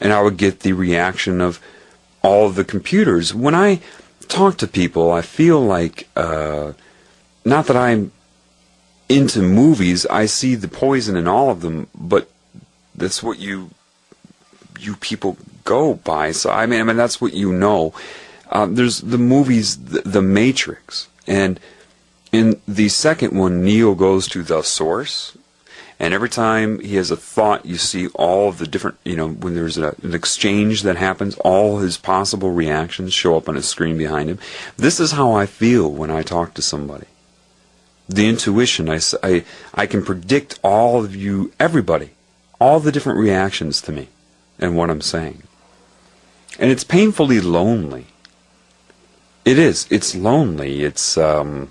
And I would get the reaction of all of the computers. When I talk to people, I feel like, not that I'm into movies, I see the poison in all of them, but that's what you people go by. So I mean that's what you know. There's the movies, the Matrix, and in the second one, Neo goes to the source, and every time he has a thought, you see all of the different, when there's an exchange that happens, all his possible reactions show up on a screen behind him. This is how I feel when I talk to somebody. The intuition, I can predict all of you, everybody, all the different reactions to me and what I'm saying. And it's painfully lonely. It is. It's lonely. It's, there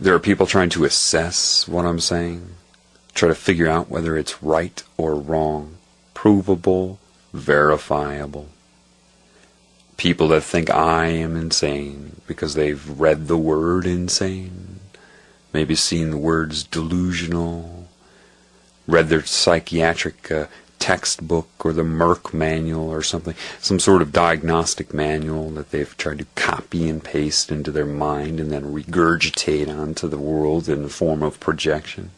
are people trying to assess what I'm saying, try to figure out whether it's right or wrong, provable, verifiable. People that think I am insane because they've read the word insane, maybe seen the words delusional, read their psychiatric textbook or the Merck manual or something, some sort of diagnostic manual that they've tried to copy and paste into their mind and then regurgitate onto the world in the form of projection.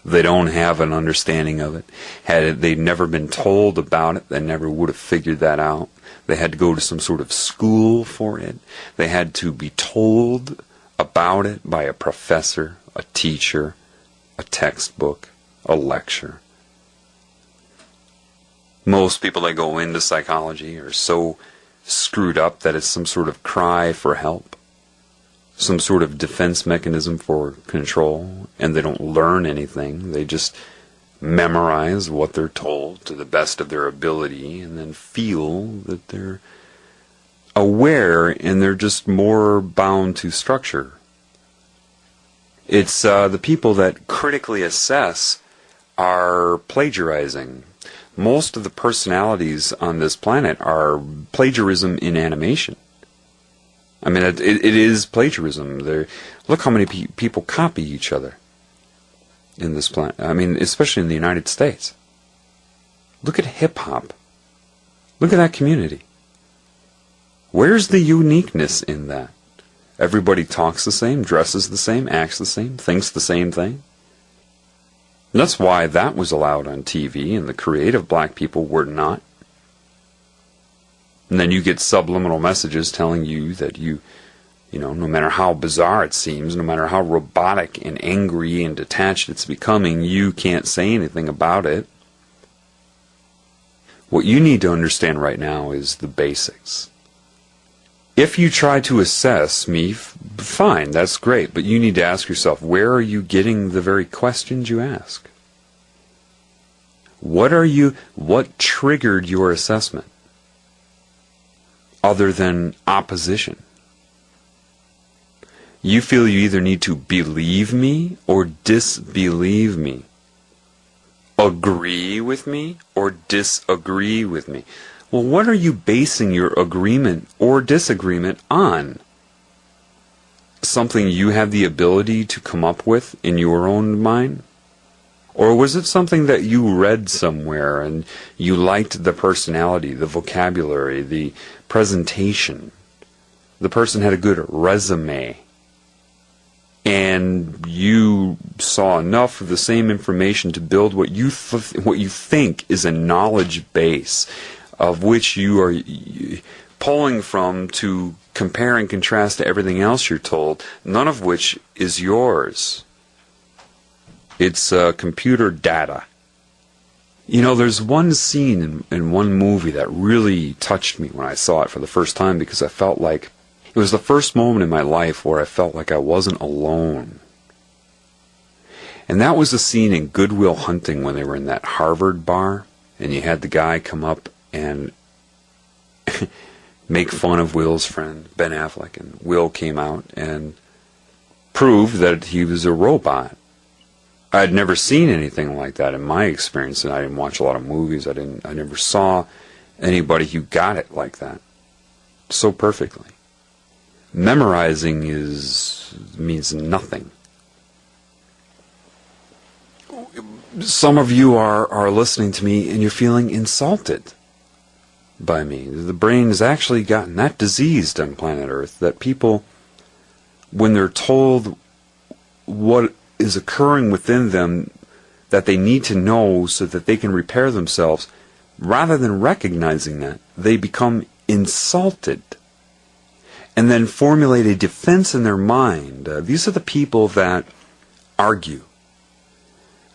They don't have an understanding of it. Had they never been told about it, they never would have figured that out. They had to go to some sort of school for it. They had to be told about it by a professor, a teacher, a textbook, a lecture. Most people that go into psychology are so screwed up that it's some sort of cry for help, some sort of defense mechanism for control, and they don't learn anything. They just memorize what they're told to the best of their ability and then feel that they're aware and they're just more bound to structure. It's the people that critically assess are plagiarizing. Most of the personalities on this planet are plagiarism in animation. I mean, it is plagiarism. Look how many people copy each other in this planet. I mean, especially in the United States. Look at hip-hop. Look at that community. Where's the uniqueness in that? Everybody talks the same, dresses the same, acts the same, thinks the same thing. And that's why that was allowed on TV and the creative black people were not. And then you get subliminal messages telling you that no matter how bizarre it seems, no matter how robotic and angry and detached it's becoming, you can't say anything about it. What you need to understand right now is the basics. If you try to assess me, fine, that's great, but you need to ask yourself, where are you getting the very questions you ask? What triggered your assessment? Other than opposition. You feel you either need to believe me or disbelieve me. Agree with me or disagree with me. Well, what are you basing your agreement or disagreement on? Something you have the ability to come up with in your own mind? Or was it something that you read somewhere and you liked the personality, the vocabulary, the presentation? The person had a good resume. And you saw enough of the same information to build what you think is a knowledge base of which you are pulling from to compare and contrast to everything else you're told, none of which is yours. It's computer data. There's one scene in one movie that really touched me when I saw it for the first time because I felt like it was the first moment in my life where I felt like I wasn't alone. And that was the scene in Good Will Hunting when they were in that Harvard bar and you had the guy come up and make fun of Will's friend, Ben Affleck, and Will came out and proved that he was a robot. I'd never seen anything like that in my experience, and I didn't watch a lot of movies. I never saw anybody who got it like that so perfectly. Memorizing means nothing. Some of you are listening to me and you're feeling insulted by me. The brain has actually gotten that diseased on planet Earth that people, when they're told what is occurring within them that they need to know so that they can repair themselves, rather than recognizing that, they become insulted and then formulate a defense in their mind. These are the people that argue.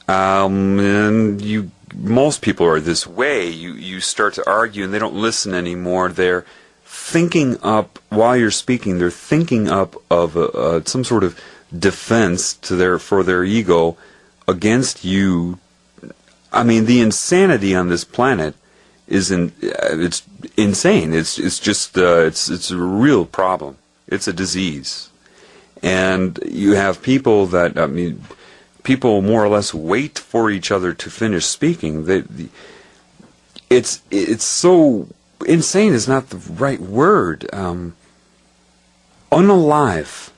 And most people are this way. You start to argue and they don't listen anymore. They're thinking up, while you're speaking, they're thinking up of some sort of defense for their ego against you. I mean, the insanity on this planet is it's insane. It's just it's a real problem. It's a disease, and you have people that, I mean, people more or less wait for each other to finish speaking. It's so insane is not the right word. Unalive,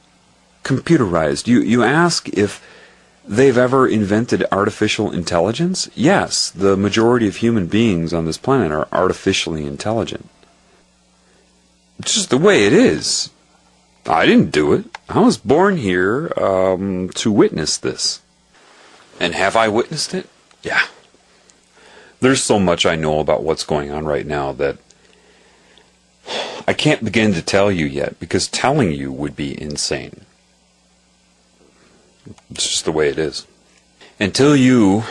computerized. You ask if they've ever invented artificial intelligence? Yes, the majority of human beings on this planet are artificially intelligent. It's just the way it is. I didn't do it. I was born here to witness this. And have I witnessed it? Yeah. There's so much I know about what's going on right now that I can't begin to tell you yet, because telling you would be insane. It's just the way it is. Until you...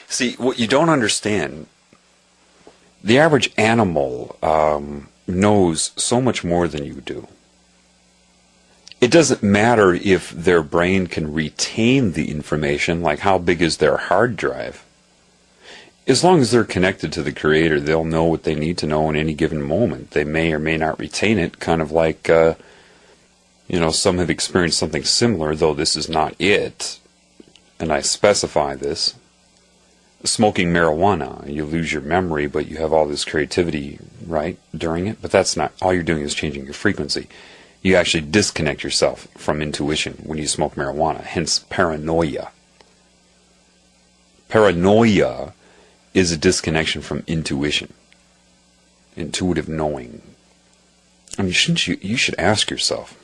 See, what you don't understand, the average animal knows so much more than you do. It doesn't matter if their brain can retain the information, like how big is their hard drive. As long as they're connected to the Creator, they'll know what they need to know in any given moment. They may or may not retain it, kind of like... some have experienced something similar, though this is not it, and I specify this. Smoking marijuana, you lose your memory, but you have all this creativity, right, during it. But that's not, all you're doing is changing your frequency. You actually disconnect yourself from intuition when you smoke marijuana, hence paranoia. Paranoia is a disconnection from intuition, intuitive knowing. I mean, you should ask yourself,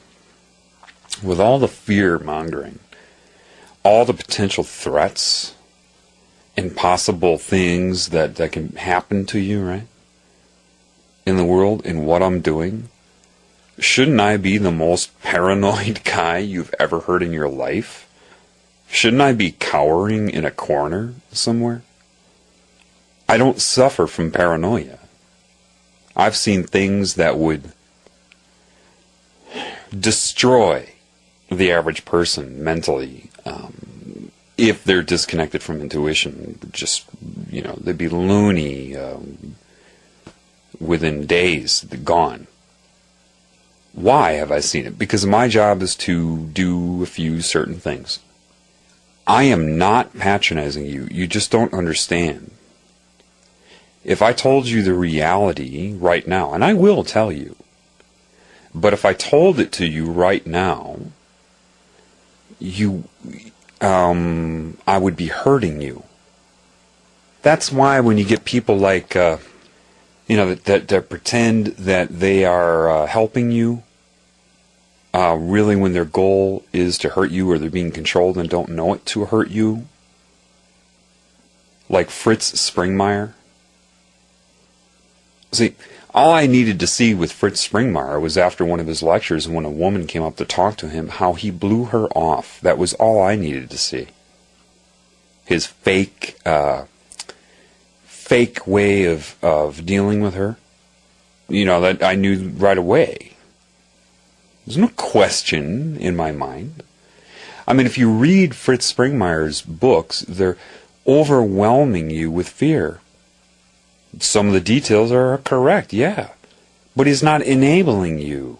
with all the fear-mongering, all the potential threats, impossible things that can happen to you, right, in the world, in what I'm doing, shouldn't I be the most paranoid guy you've ever heard in your life? Shouldn't I be cowering in a corner somewhere? I don't suffer from paranoia. I've seen things that would destroy the average person mentally, if they're disconnected from intuition. Just, they'd be loony within days, gone. Why have I seen it? Because my job is to do a few certain things. I am not patronizing you. You just don't understand. If I told you the reality right now, and I will tell you, but if I told it to you right now, I would be hurting you. That's why when you get people like, that pretend that they are helping you, really when their goal is to hurt you, or they're being controlled and don't know it to hurt you, like Fritz Springmeier. See, all I needed to see with Fritz Springmeier was after one of his lectures, when a woman came up to talk to him, how he blew her off. That was all I needed to see. His fake way of dealing with her. That I knew right away. There's no question in my mind. I mean, if you read Fritz Springmeier's books, they're overwhelming you with fear. Some of the details are correct, yeah. But he's not enabling you.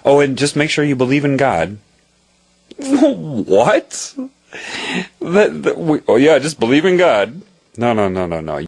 Oh, and just make sure you believe in God. What? Oh, yeah, just believe in God. No.